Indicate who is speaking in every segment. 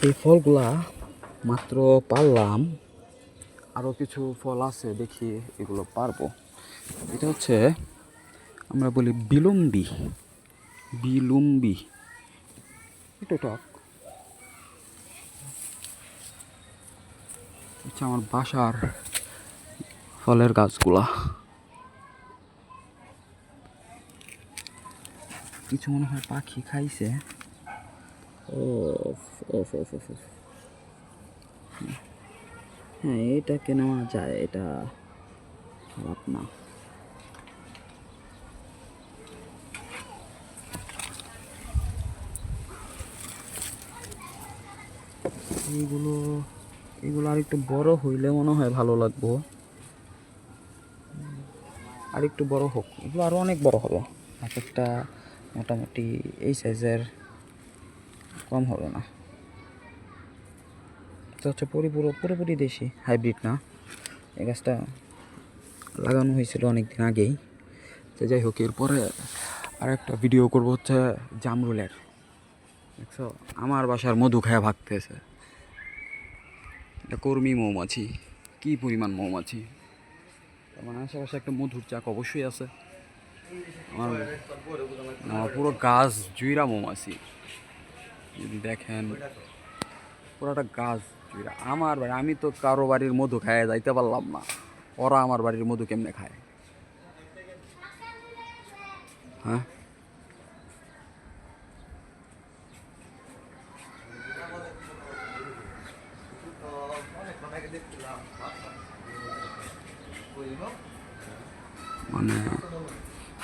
Speaker 1: এই ফলগুলা মাত্র পারলাম, আরও কিছু ফল আছে, দেখি এগুলো পারবো। এটা হচ্ছে আমরা বলি বিলম্বি, বিলম্বি। এটা টক। আচ্ছা, আমার বাসার ফলের গাছগুলা কিছু মনে হয় পাখি খাইছে। ও হ্যাঁ, এটাকে নেওয়া যায়, এটা খারাপ না। এইগুলো এগুলো আর একটু বড় হইলে মনে হয় ভালো লাগবো। আর একটু বড় হোক, এগুলো আরও অনেক বড় হবে। এক একটা মোটামুটি এই সাইজের, কম হবে না। এটা হচ্ছে পুরোপুরি দেশি, হাইব্রিড না। এই গাছটা লাগানো হয়েছিল অনেক দিন আগেই। তো যাই হোক, এরপরে আর একটা ভিডিও করবো হচ্ছে জামরুলের। দেখছো, আমার বাসার মধু খায়া ভাগতেছে। এটা কর্মী মৌমাছি, কি পরিমাণ মৌমাছি! তার মানে আশেপাশে একটা মধুর চাক অবশ্যই আছে। আমার পুরো গাছ জুইরা মৌমাছি, যদি দেখেন পুরোটা গাছ জুইরা। আমার বাড়ি, আমি তো কারো বাড়ির মধু খায় যাইতে পারলাম না, ওরা আমার বাড়ির মধু কেমনে খায়? হ্যাঁ, মানে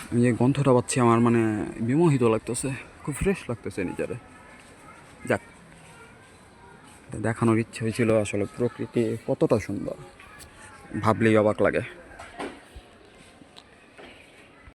Speaker 1: আমি যে গন্ধটা পাচ্ছি, আমার মানে বিমোহিত লাগতেছে, খুব ফ্রেশ লাগতেছে নিজেরে। যাক, দেখানোর ইচ্ছে হয়েছিল আসলে প্রকৃতি কতটা সুন্দর, ভাবলেই অবাক লাগে।